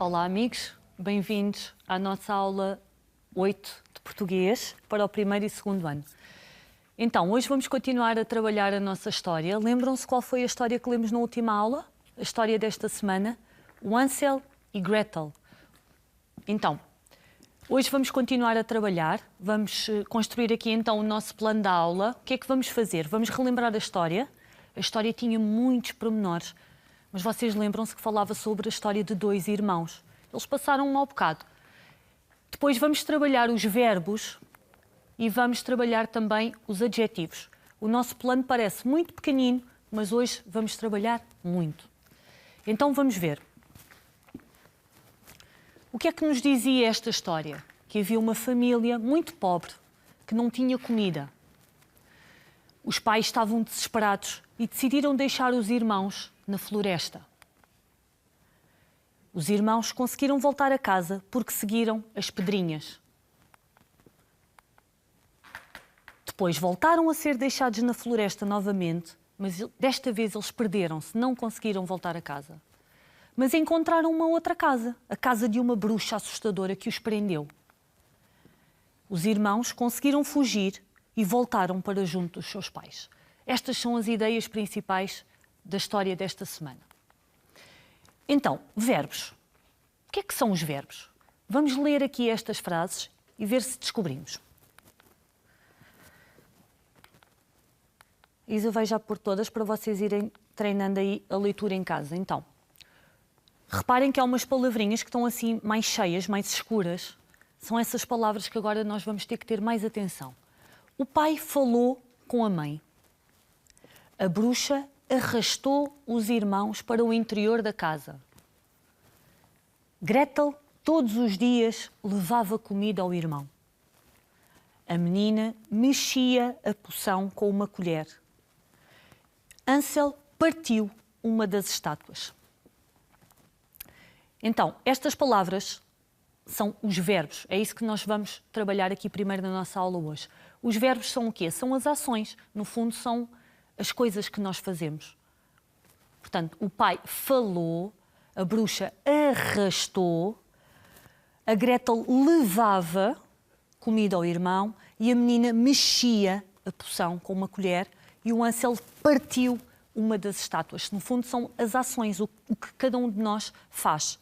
Olá, amigos. Bem-vindos à nossa aula 8 de português para o primeiro e segundo ano. Então, hoje vamos continuar a trabalhar a nossa história. Lembram-se qual foi a história que lemos na última aula? A história desta semana? O Hansel e Gretel. Então, hoje vamos continuar a trabalhar. Vamos construir aqui então o nosso plano da aula. O que é que vamos fazer? Vamos relembrar a história. A história tinha muitos pormenores. Mas vocês lembram-se que falava sobre a história de dois irmãos. Eles passaram um mau bocado. Depois vamos trabalhar os verbos e vamos trabalhar também os adjetivos. O nosso plano parece muito pequenino, mas hoje vamos trabalhar muito. Então vamos ver. O que é que nos dizia esta história? Que havia uma família muito pobre, que não tinha comida. Os pais estavam desesperados e decidiram deixar os irmãos na floresta. Os irmãos conseguiram voltar a casa porque seguiram as pedrinhas. Depois voltaram a ser deixados na floresta novamente, mas desta vez eles perderam-se, não conseguiram voltar a casa. Mas encontraram uma outra casa, a casa de uma bruxa assustadora que os prendeu. Os irmãos conseguiram fugir e voltaram para junto dos seus pais. Estas são as ideias principais da história desta semana. Então, verbos. O que é que são os verbos? Vamos ler aqui estas frases e ver se descobrimos. Isa vai já pôr todas para vocês irem treinando aí a leitura em casa. Então, reparem que há umas palavrinhas que estão assim mais cheias, mais escuras. São essas palavras que agora nós vamos ter que ter mais atenção. O pai falou com a mãe. A bruxa arrastou os irmãos para o interior da casa. Gretel, todos os dias, levava comida ao irmão. A menina mexia a poção com uma colher. Hansel partiu uma das estátuas. Então, estas palavras são os verbos. É isso que nós vamos trabalhar aqui primeiro na nossa aula hoje. Os verbos são o quê? São as ações. No fundo, são as coisas que nós fazemos. Portanto, o pai falou, a bruxa arrastou, a Gretel levava comida ao irmão e a menina mexia a poção com uma colher e o Hansel partiu uma das estátuas. No fundo, são as ações, o que cada um de nós faz.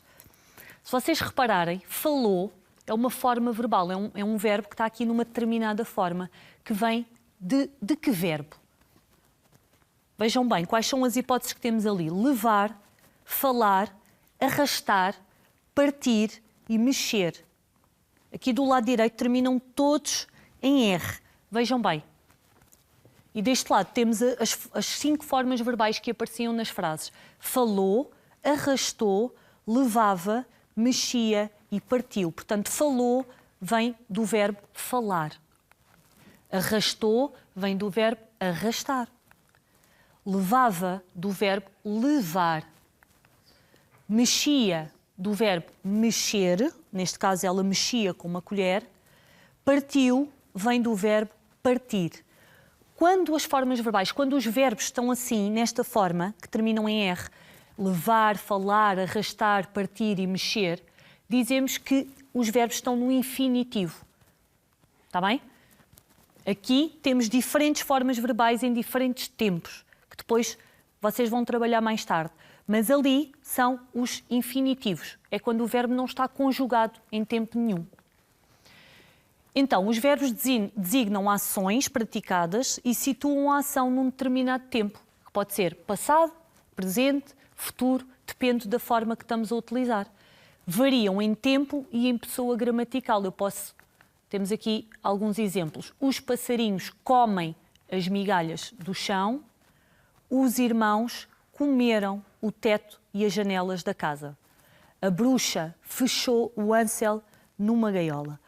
Se vocês repararem, falou é uma forma verbal, é um verbo que está aqui numa determinada forma, que vem de que verbo? Vejam bem, quais são as hipóteses que temos ali? Levar, falar, arrastar, partir e mexer. Aqui do lado direito terminam todos em R. Vejam bem. E deste lado temos as 5 formas verbais que apareciam nas frases. Falou, arrastou, levava, mexia e partiu. Portanto, falou vem do verbo falar. Arrastou vem do verbo arrastar. Levava do verbo levar. Mexia do verbo mexer, neste caso ela mexia com uma colher. Partiu vem do verbo partir. Quando as formas verbais, quando os verbos estão assim, nesta forma, que terminam em R, levar, falar, arrastar, partir e mexer, dizemos que os verbos estão no infinitivo. Está bem? Aqui temos diferentes formas verbais em diferentes tempos, que depois vocês vão trabalhar mais tarde. Mas ali são os infinitivos. É quando o verbo não está conjugado em tempo nenhum. Então, os verbos designam ações praticadas e situam a ação num determinado tempo, que pode ser passado, presente, futuro, depende da forma que estamos a utilizar. Variam em tempo e em pessoa gramatical. Temos aqui alguns exemplos. Os passarinhos comem as migalhas do chão. Os irmãos comeram o teto e as janelas da casa. A bruxa fechou o Hansel numa gaiola.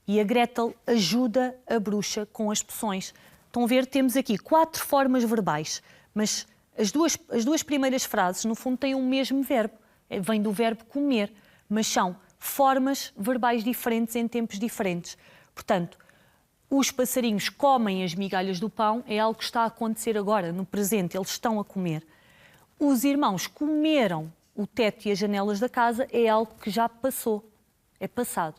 E a Gretel ajuda a bruxa com as poções. Estão a ver, temos aqui 4 formas verbais, mas as duas primeiras frases, no fundo, têm o mesmo verbo. Vem do verbo comer, mas são formas verbais diferentes em tempos diferentes. Portanto, os passarinhos comem as migalhas do pão é algo que está a acontecer agora, no presente, eles estão a comer. Os irmãos comeram o teto e as janelas da casa é algo que já passou, é passado.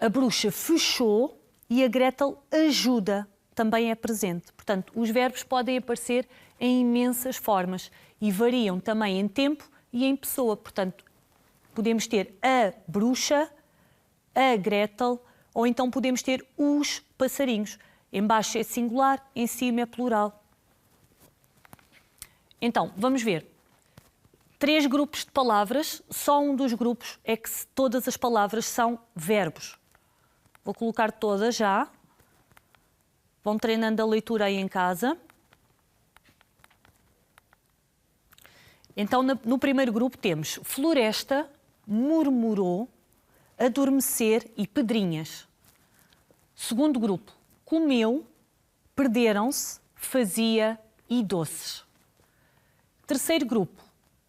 A bruxa fechou e a Gretel ajuda, também é presente. Portanto, os verbos podem aparecer em imensas formas e variam também em tempo e em pessoa. Portanto, podemos ter a bruxa, a Gretel, ou então podemos ter os passarinhos. Embaixo é singular, em cima é plural. Então, vamos ver. 3 grupos de palavras, só um dos grupos é que todas as palavras são verbos. Vou colocar todas já. Vão treinando a leitura aí em casa. Então, no primeiro grupo temos floresta, murmurou, adormecer e pedrinhas. Segundo grupo, comeu, perderam-se, fazia e doces. Terceiro grupo,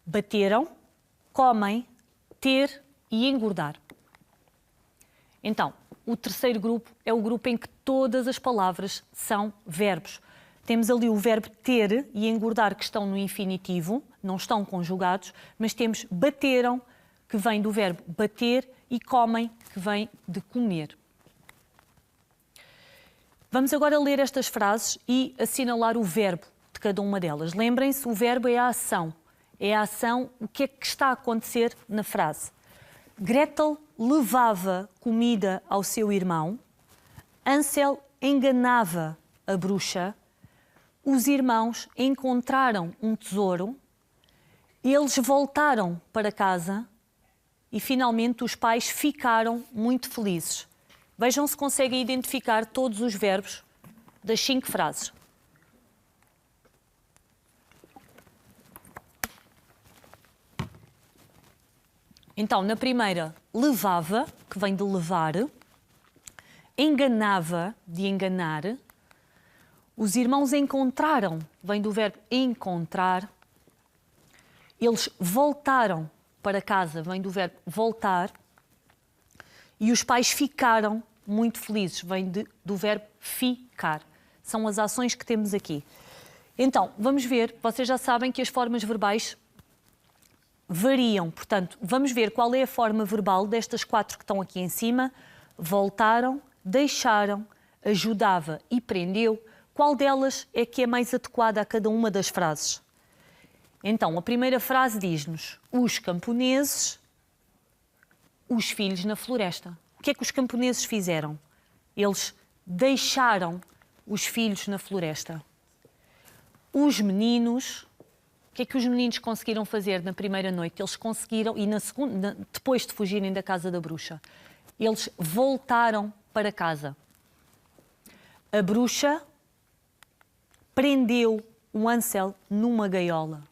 bateram, comem, ter e engordar. Então, o terceiro grupo é o grupo em que todas as palavras são verbos. Temos ali o verbo ter e engordar que estão no infinitivo, não estão conjugados, mas temos bateram, que vem do verbo bater, e comem, que vem de comer. Vamos agora ler estas frases e assinalar o verbo de cada uma delas. Lembrem-se, o verbo é a ação. É a ação, o que é que está a acontecer na frase. Gretel levava comida ao seu irmão. Hansel enganava a bruxa. Os irmãos encontraram um tesouro. Eles voltaram para casa. E, finalmente, os pais ficaram muito felizes. Vejam se conseguem identificar todos os verbos das 5 frases. Então, na primeira, levava, que vem de levar. Enganava, de enganar. Os irmãos encontraram, vem do verbo encontrar. Eles voltaram para casa, vem do verbo voltar. E os pais ficaram muito felizes, vem do verbo ficar. São as ações que temos aqui. Então, vamos ver, vocês já sabem que as formas verbais variam. Portanto, vamos ver qual é a forma verbal destas 4 que estão aqui em cima. Voltaram, deixaram, ajudava e prendeu. Qual delas é que é mais adequada a cada uma das frases? Então, a primeira frase diz-nos: os camponeses, os filhos na floresta. O que é que os camponeses fizeram? Eles deixaram os filhos na floresta. Os meninos, o que é que os meninos conseguiram fazer na primeira noite? Eles conseguiram, e na segunda, depois de fugirem da casa da bruxa, eles voltaram para casa. A bruxa prendeu o Hansel numa gaiola.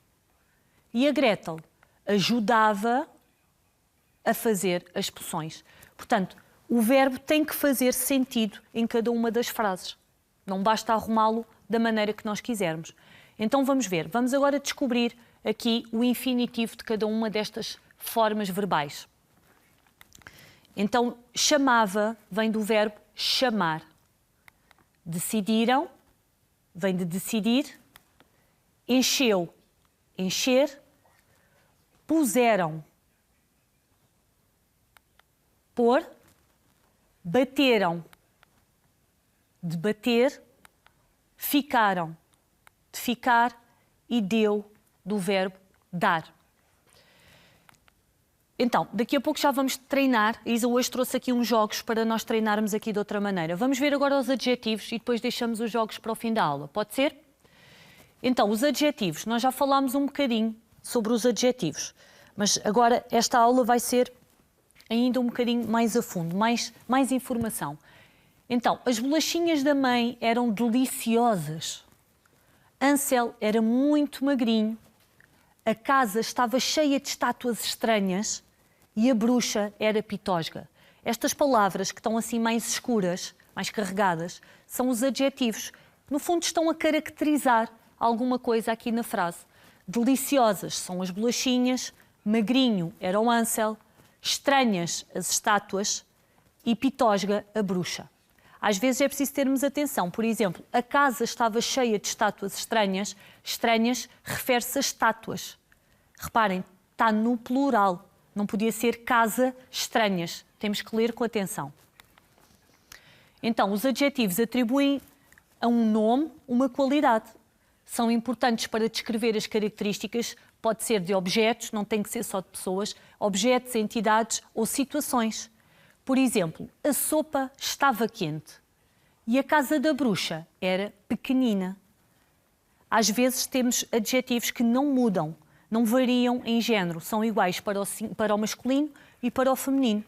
E a Gretel ajudava a fazer as poções. Portanto, o verbo tem que fazer sentido em cada uma das frases. Não basta arrumá-lo da maneira que nós quisermos. Então vamos ver. Vamos agora descobrir aqui o infinitivo de cada uma destas formas verbais. Então, chamava vem do verbo chamar. Decidiram vem de decidir. Encheu, encher. Puseram, pôr. Bateram, de bater. Ficaram, de ficar. E deu, do verbo dar. Então, daqui a pouco já vamos treinar. A Isa hoje trouxe aqui uns jogos para nós treinarmos aqui de outra maneira. Vamos ver agora os adjetivos e depois deixamos os jogos para o fim da aula. Pode ser? Então, os adjetivos. Nós já falámos um bocadinho sobre os adjetivos. Mas agora esta aula vai ser ainda um bocadinho mais a fundo, mais informação. Então, as bolachinhas da mãe eram deliciosas. Hansel era muito magrinho. A casa estava cheia de estátuas estranhas e a bruxa era pitosga. Estas palavras que estão assim mais escuras, mais carregadas, são os adjetivos. No fundo, estão a caracterizar alguma coisa aqui na frase. Deliciosas são as bolachinhas, magrinho era o Hansel, estranhas as estátuas e pitosga a bruxa. Às vezes é preciso termos atenção. Por exemplo, a casa estava cheia de estátuas estranhas. Estranhas refere-se a estátuas. Reparem, está no plural. Não podia ser casa estranhas. Temos que ler com atenção. Então, os adjetivos atribuem a um nome uma qualidade. São importantes para descrever as características, pode ser de objetos, não tem que ser só de pessoas, objetos, entidades ou situações. Por exemplo, a sopa estava quente e a casa da bruxa era pequenina. Às vezes temos adjetivos que não mudam, não variam em género, são iguais para o masculino e para o feminino.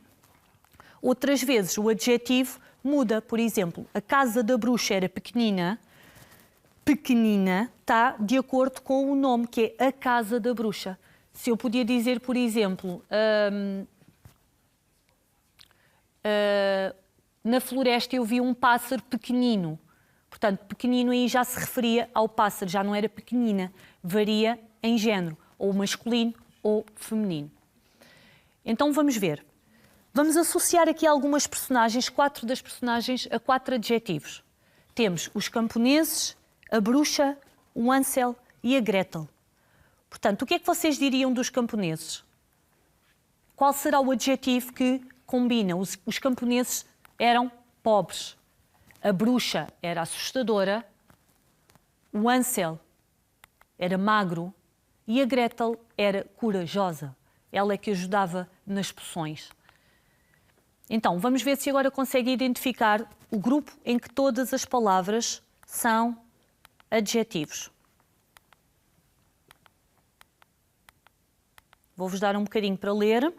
Outras vezes o adjetivo muda, por exemplo, a casa da bruxa era pequenina, pequenina está de acordo com o nome, que é a casa da bruxa. Se eu podia dizer, por exemplo, na floresta eu vi um pássaro pequenino. Portanto, pequenino aí já se referia ao pássaro, já não era pequenina. Varia em género, ou masculino ou feminino. Então vamos ver. Vamos associar aqui algumas personagens, 4 das personagens, a 4 adjetivos. Temos os camponeses, a bruxa, o Hansel e a Gretel. Portanto, o que é que vocês diriam dos camponeses? Qual será o adjetivo que combina? Os camponeses eram pobres. A bruxa era assustadora. O Hansel era magro. E a Gretel era corajosa. Ela é que ajudava nas poções. Então, vamos ver se agora consegue identificar o grupo em que todas as palavras são adjetivos. Vou-vos dar um bocadinho para ler.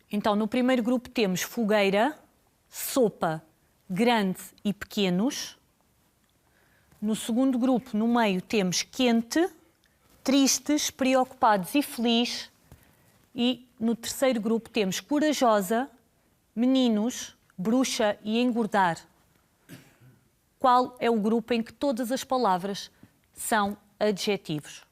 Então, no primeiro grupo temos fogueira, sopa, grande e pequenos. No segundo grupo, no meio, temos quente, tristes, preocupados e feliz. E no terceiro grupo temos corajosa, meninos, bruxa e engordar. Qual é o grupo em que todas as palavras são adjetivos?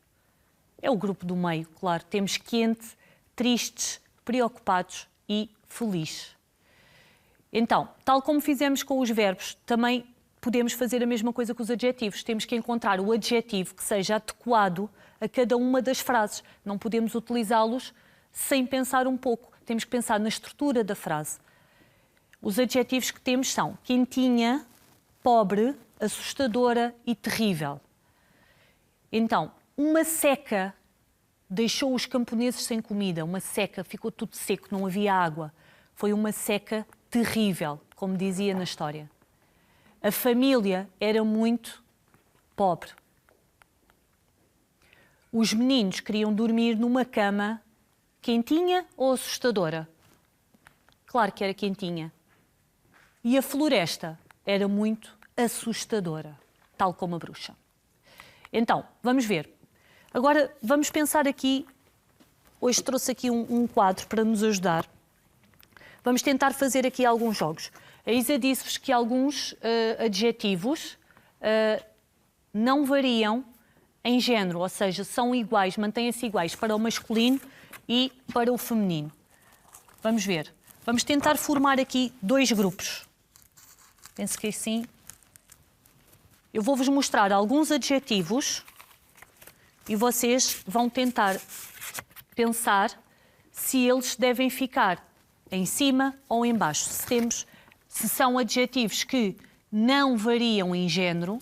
É o grupo do meio, claro. Temos quente, tristes, preocupados e feliz. Então, tal como fizemos com os verbos, também podemos fazer a mesma coisa com os adjetivos. Temos que encontrar o adjetivo que seja adequado a cada uma das frases. Não podemos utilizá-los sem pensar um pouco. Temos que pensar na estrutura da frase. Os adjetivos que temos são quentinha, pobre, assustadora e terrível. Então, uma seca deixou os camponeses sem comida. Uma seca, ficou tudo seco, não havia água. Foi uma seca terrível, como dizia na história. A família era muito pobre. Os meninos queriam dormir numa cama quentinha ou assustadora? Claro que era quentinha. E a floresta era muito assustadora, tal como a bruxa. Então, vamos ver. Agora, vamos pensar aqui. Hoje trouxe aqui um quadro para nos ajudar. Vamos tentar fazer aqui alguns jogos. A Isa disse-vos que alguns adjetivos não variam em género, ou seja, são iguais, mantêm-se iguais para o masculino e para o feminino. Vamos ver. Vamos tentar formar aqui 2 grupos. Penso que assim. Eu vou-vos mostrar alguns adjetivos e vocês vão tentar pensar se eles devem ficar em cima ou em baixo. Se são adjetivos que não variam em género,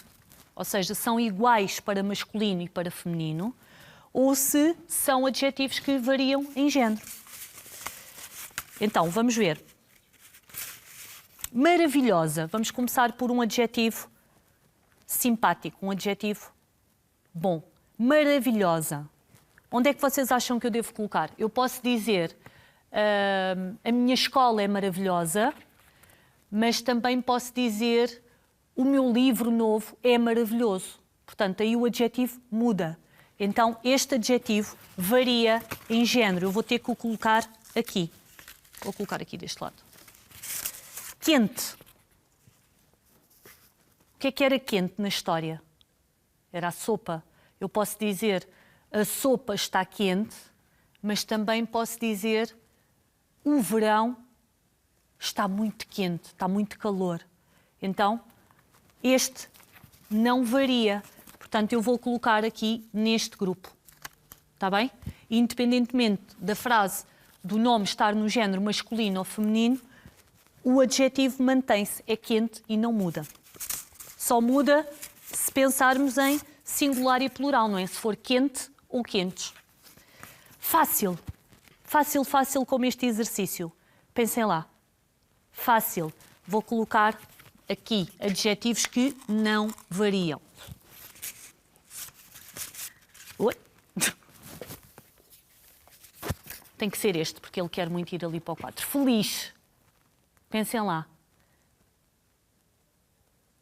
ou seja, são iguais para masculino e para feminino, ou se são adjetivos que variam em género. Então, vamos ver. Maravilhosa. Vamos começar por um adjetivo simpático, um adjetivo bom. Maravilhosa. Onde é que vocês acham que eu devo colocar? Eu posso dizer a minha escola é maravilhosa, mas também posso dizer o meu livro novo é maravilhoso. Portanto, aí o adjetivo muda. Então, este adjetivo varia em género. Eu vou ter que o colocar aqui. Vou colocar aqui deste lado. Quente. O que era quente na história? Era a sopa. Eu posso dizer a sopa está quente, mas também posso dizer o verão está muito quente, está muito calor. Então, este não varia. Portanto, eu vou colocar aqui neste grupo. Está bem? E, independentemente da frase do nome estar no género masculino ou feminino, o adjetivo mantém-se, é quente e não muda. Só muda se pensarmos em singular e plural, não é? Se for quente ou quentes. Fácil. Fácil, fácil como este exercício. Pensem lá. Fácil. Vou colocar aqui adjetivos que não variam. Oi? Tem que ser este, porque ele quer muito ir ali para o 4. Feliz. Pensem lá.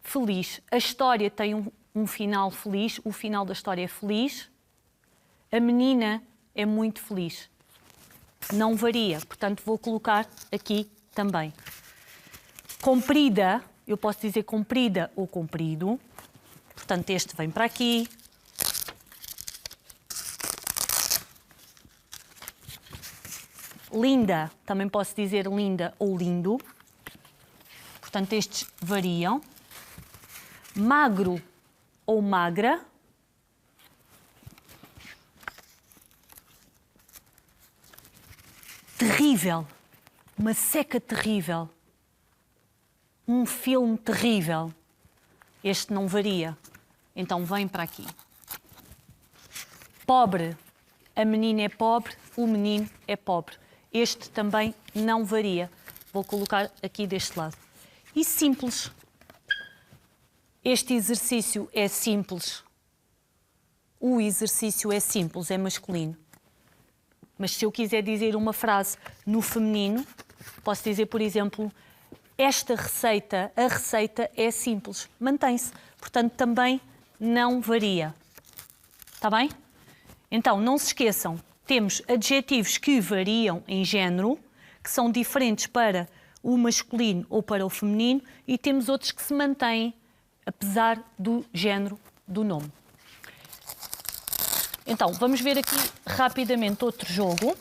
Feliz. A história tem um final feliz. O final da história é feliz. A menina é muito feliz. Não varia. Portanto, vou colocar aqui também. Comprida. Eu posso dizer comprida ou comprido. Portanto, este vem para aqui. Linda, também posso dizer linda ou lindo. Portanto, estes variam. Magro ou magra. Terrível. Uma seca terrível. Um filme terrível. Este não varia. Então, vem para aqui. Pobre. A menina é pobre, o menino é pobre. Este também não varia. Vou colocar aqui deste lado. E simples. Este exercício é simples. O exercício é simples, é masculino. Mas se eu quiser dizer uma frase no feminino, posso dizer, por exemplo, esta receita, a receita é simples. Mantém-se. Portanto, também não varia. Está bem? Então, não se esqueçam. Temos adjetivos que variam em género, que são diferentes para o masculino ou para o feminino, e temos outros que se mantêm, apesar do género do nome. Então, vamos ver aqui rapidamente outro jogo.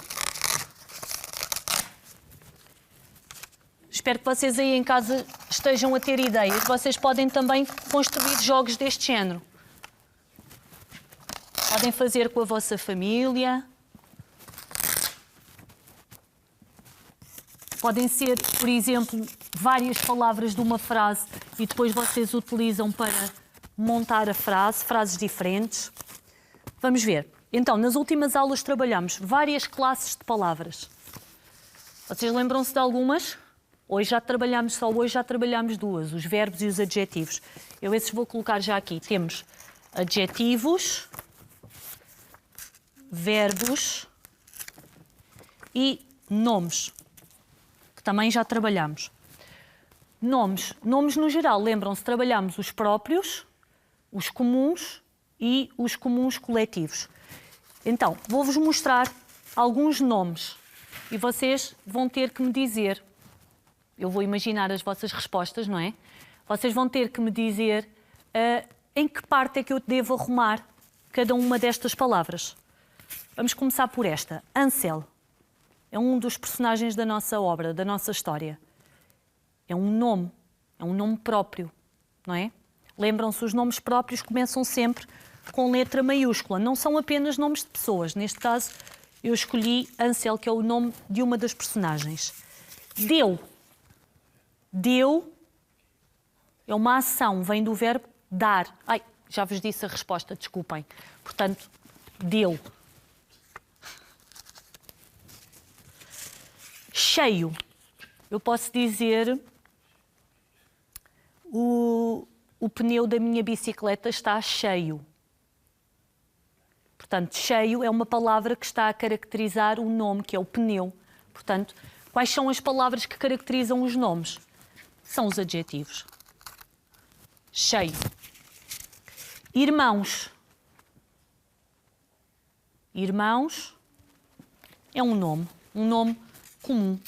Espero que vocês aí em casa estejam a ter ideias. Vocês podem também construir jogos deste género. Podem fazer com a vossa família. Podem ser, por exemplo, várias palavras de uma frase e depois vocês utilizam para montar a frase, frases diferentes. Vamos ver. Então, nas últimas aulas trabalhamos várias classes de palavras. Vocês lembram-se de algumas? Hoje já trabalhamos duas, os verbos e os adjetivos. Eu esses vou colocar já aqui. Temos adjetivos, verbos e nomes, que também já trabalhamos. Nomes no geral, lembram-se, trabalhamos os próprios, os comuns e os comuns coletivos. Então, vou-vos mostrar alguns nomes e vocês vão ter que me dizer, eu vou imaginar as vossas respostas, não é? Vocês vão ter que me dizer em que parte é que eu devo arrumar cada uma destas palavras. Vamos começar por esta. Ansel é um dos personagens da nossa obra, da nossa história. É um nome próprio, não é? Lembram-se, os nomes próprios começam sempre com letra maiúscula. Não são apenas nomes de pessoas. Neste caso, eu escolhi Ansel, que é o nome de uma das personagens. Deu. Deu é uma ação, vem do verbo dar. Ai, já vos disse a resposta, desculpem. Portanto, deu. Cheio. Eu posso dizer o pneu da minha bicicleta está cheio. Portanto, cheio é uma palavra que está a caracterizar o nome, que é o pneu. Portanto, quais são as palavras que caracterizam os nomes? São os adjetivos. Cheio. Irmãos. Irmãos é um nome comum.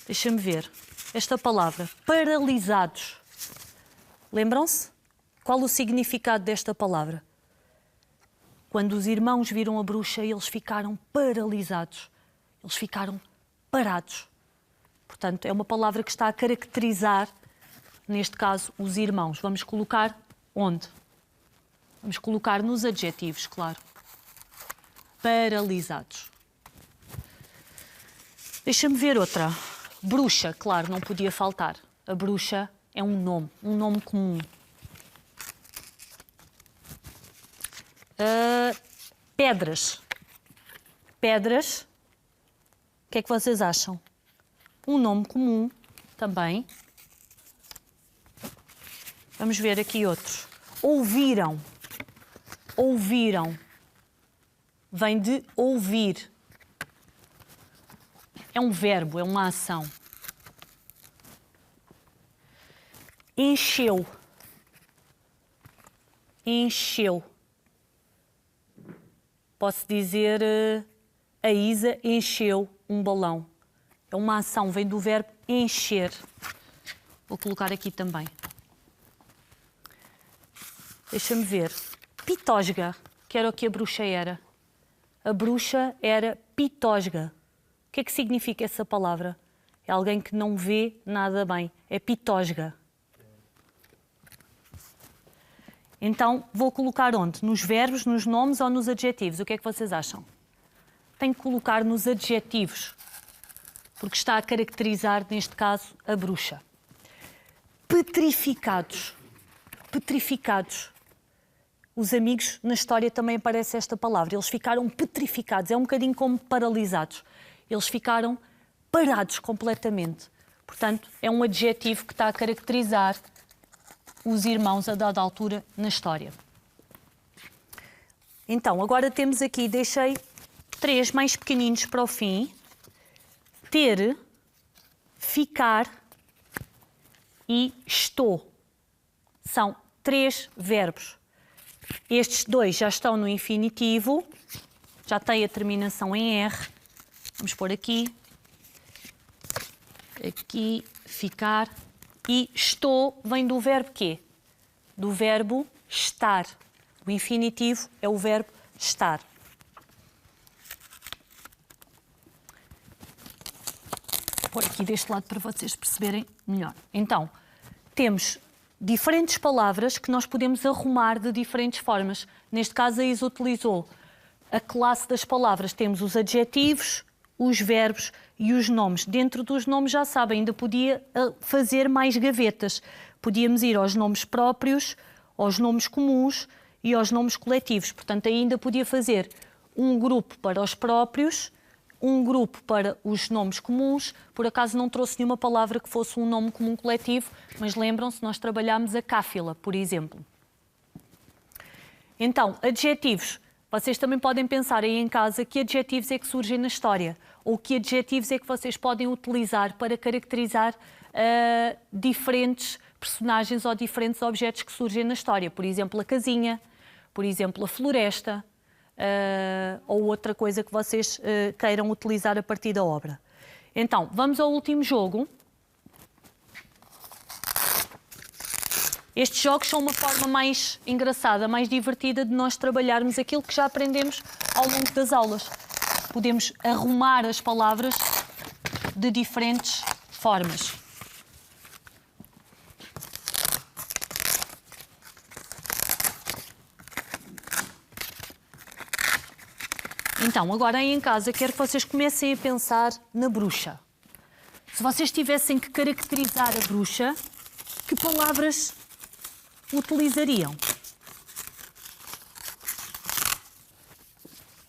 Deixa-me ver. Esta palavra, paralisados. Lembram-se? Qual o significado desta palavra? Quando os irmãos viram a bruxa, eles ficaram paralisados. Eles ficaram parados. Portanto, é uma palavra que está a caracterizar, neste caso, os irmãos. Vamos colocar onde? Vamos colocar nos adjetivos, claro. Paralisados. Deixa-me ver outra. Bruxa, claro, não podia faltar. A bruxa é um nome comum. Pedras. Pedras. O que é que vocês acham? Um nome comum também. Vamos ver aqui outros. Ouviram. Ouviram. Vem de ouvir. É um verbo, é uma ação. Encheu. Encheu. Posso dizer, a Isa encheu um balão. É uma ação, vem do verbo encher. Vou colocar aqui também. Deixa-me ver. Pitosga, que era o que a bruxa era. A bruxa era pitosga. O que é que significa essa palavra? É alguém que não vê nada bem. É pitosga. Então, vou colocar onde? Nos verbos, nos nomes ou nos adjetivos? O que é que vocês acham? Tenho que colocar nos adjetivos, porque está a caracterizar, neste caso, a bruxa. Petrificados. Petrificados. Os amigos, na história também aparece esta palavra. Eles ficaram petrificados. É um bocadinho como paralisados. Eles ficaram parados completamente. Portanto, é um adjetivo que está a caracterizar os irmãos a dada altura na história. Então, agora temos aqui, deixei 3 mais pequeninos para o fim. Ter, ficar e estou. São 3 verbos. Estes 2 já estão no infinitivo, já têm a terminação em R. Vamos pôr aqui. Aqui, ficar. E estou vem do verbo quê? Do verbo estar. O infinitivo é o verbo estar. Vou pôr aqui deste lado para vocês perceberem melhor. Então, temos diferentes palavras que nós podemos arrumar de diferentes formas. Neste caso, a Isa utilizou a classe das palavras. Temos os adjetivos, os verbos e os nomes. Dentro dos nomes, já sabem, ainda podia fazer mais gavetas. Podíamos ir aos nomes próprios, aos nomes comuns e aos nomes coletivos. Portanto, ainda podia fazer um grupo para os próprios, um grupo para os nomes comuns. Por acaso não trouxe nenhuma palavra que fosse um nome comum coletivo, mas lembram-se, nós trabalhámos a cáfila, por exemplo. Então, adjetivos. Vocês também podem pensar aí em casa que adjetivos é que surgem na história ou que adjetivos é que vocês podem utilizar para caracterizar diferentes personagens ou diferentes objetos que surgem na história. Por exemplo, a casinha, por exemplo, a floresta ou outra coisa que vocês queiram utilizar a partir da obra. Então, vamos ao último jogo. Estes jogos são uma forma mais engraçada, mais divertida de nós trabalharmos aquilo que já aprendemos ao longo das aulas. Podemos arrumar as palavras de diferentes formas. Então, agora aí em casa, quero que vocês comecem a pensar na bruxa. Se vocês tivessem que caracterizar a bruxa, que palavras utilizariam?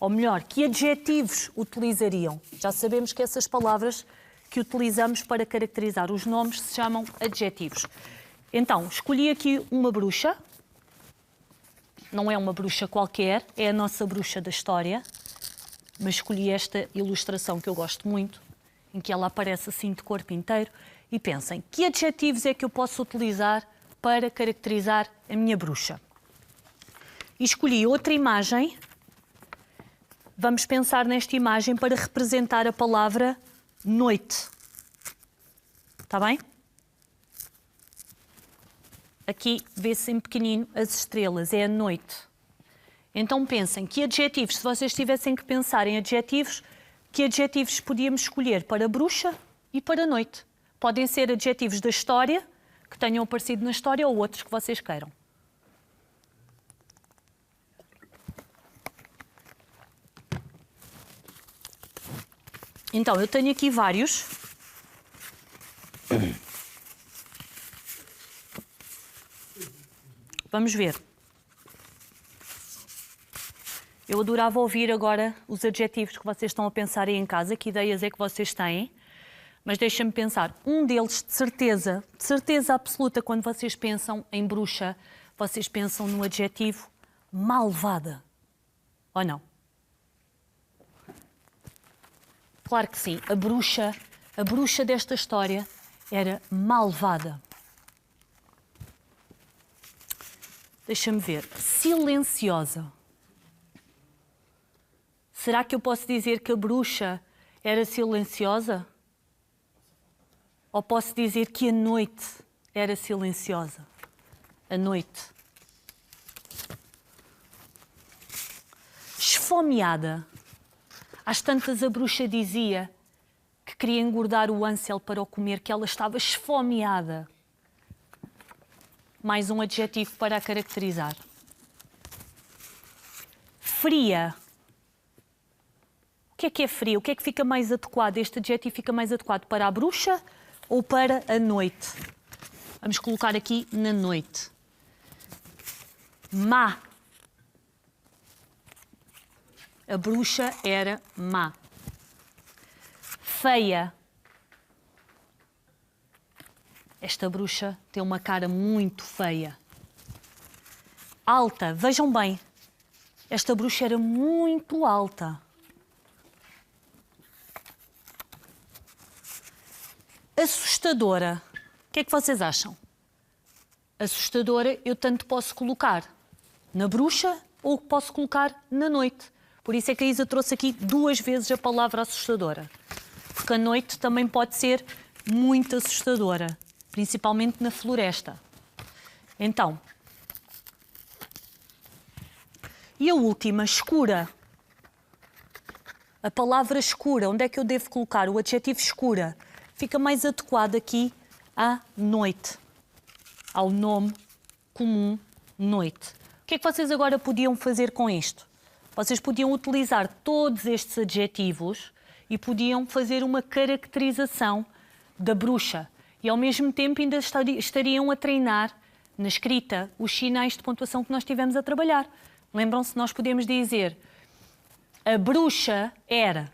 Ou melhor, que adjetivos utilizariam? Já sabemos que essas palavras que utilizamos para caracterizar os nomes se chamam adjetivos. Então, escolhi aqui uma bruxa. Não é uma bruxa qualquer, é a nossa bruxa da história. Mas escolhi esta ilustração que eu gosto muito, em que ela aparece assim de corpo inteiro. E pensem, que adjetivos é que eu posso utilizar para caracterizar a minha bruxa? E escolhi outra imagem. Vamos pensar nesta imagem para representar a palavra noite. Está bem? Aqui vê-se em pequenino as estrelas, é a noite. Então pensem, que adjetivos, se vocês tivessem que pensar em adjetivos, que adjetivos podíamos escolher para bruxa e para noite? Podem ser adjetivos da história, que tenham aparecido na história, ou outros que vocês queiram. Então, eu tenho aqui vários. Vamos ver. Eu adorava ouvir agora os adjetivos que vocês estão a pensar aí em casa, que ideias é que vocês têm. Mas deixem-me pensar, um deles, de certeza absoluta, quando vocês pensam em bruxa, vocês pensam no adjetivo malvada. Ou não? Claro que sim, a bruxa desta história era malvada. Deixa-me ver, silenciosa. Será que eu posso dizer que a bruxa era silenciosa? Ou posso dizer que a noite era silenciosa? A noite. Esfomeada. Às tantas a bruxa dizia que queria engordar o Ansel para o comer, que ela estava esfomeada. Mais um adjetivo para a caracterizar. Fria. O que é fria? O que é que fica mais adequado? Este adjetivo fica mais adequado para a bruxa ou para a noite? Vamos colocar aqui na noite. Má. A bruxa era má. Feia. Esta bruxa tem uma cara muito feia. Alta. Vejam bem. Esta bruxa era muito alta. Assustadora. O que é que vocês acham? Assustadora eu tanto posso colocar na bruxa ou posso colocar na noite. Por isso é que a Isa trouxe aqui 2 vezes a palavra assustadora. Porque a noite também pode ser muito assustadora, principalmente na floresta. Então, e a última, escura. A palavra escura, onde é que eu devo colocar o adjetivo escura? Fica mais adequado aqui à noite, ao nome comum noite. O que é que vocês agora podiam fazer com isto? Vocês podiam utilizar todos estes adjetivos e podiam fazer uma caracterização da bruxa. E ao mesmo tempo ainda estariam a treinar na escrita os sinais de pontuação que nós tivemos a trabalhar. Lembram-se, nós podemos dizer a bruxa era.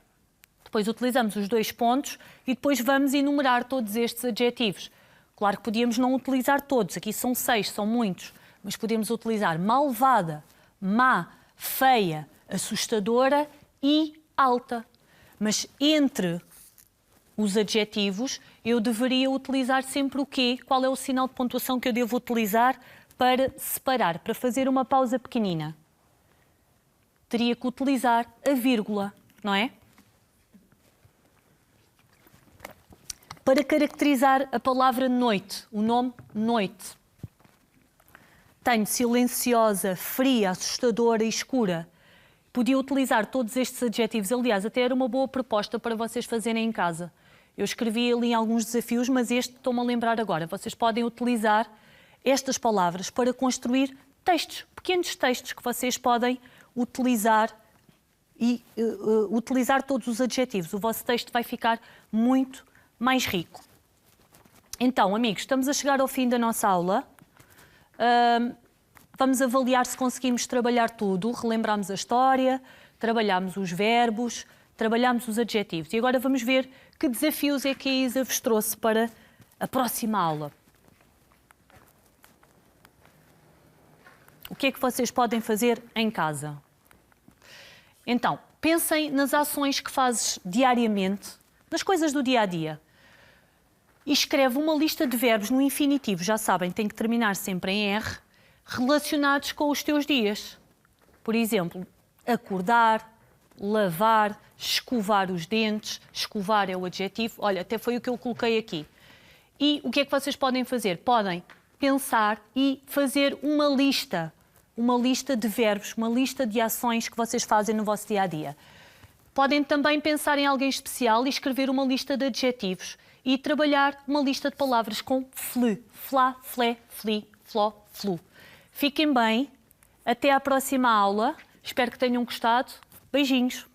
Depois utilizamos os 2 pontos e depois vamos enumerar todos estes adjetivos. Claro que podíamos não utilizar todos, aqui são 6, são muitos, mas podemos utilizar malvada, má, feia, assustadora e alta. Mas entre os adjetivos eu deveria utilizar sempre o quê? Qual é o sinal de pontuação que eu devo utilizar para separar, para fazer uma pausa pequenina? Teria que utilizar a vírgula, não é? Para caracterizar a palavra noite, o nome noite. Tenho silenciosa, fria, assustadora e escura. Podia utilizar todos estes adjetivos. Aliás, até era uma boa proposta para vocês fazerem em casa. Eu escrevi ali alguns desafios, mas este estou-me a lembrar agora. Vocês podem utilizar estas palavras para construir textos, pequenos textos que vocês podem utilizar e utilizar todos os adjetivos. O vosso texto vai ficar muito mais rico. Então, amigos, estamos a chegar ao fim da nossa aula. Vamos avaliar se conseguimos trabalhar tudo. Relembramos a história, trabalhamos os verbos, trabalhamos os adjetivos. E agora vamos ver que desafios é que a Isa vos trouxe para a próxima aula. O que é que vocês podem fazer em casa? Então, pensem nas ações que fazes diariamente, nas coisas do dia-a-dia. E escreve uma lista de verbos no infinitivo, já sabem, tem que terminar sempre em R, relacionados com os teus dias. Por exemplo, acordar, lavar, escovar os dentes. Escovar é o adjetivo. Olha, até foi o que eu coloquei aqui. E o que é que vocês podem fazer? Podem pensar e fazer uma lista de verbos, uma lista de ações que vocês fazem no vosso dia-a-dia. Podem também pensar em alguém especial e escrever uma lista de adjetivos e trabalhar uma lista de palavras com fle, flá, flé, fli, fló, flu. Fiquem bem, até à próxima aula. Espero que tenham gostado. Beijinhos!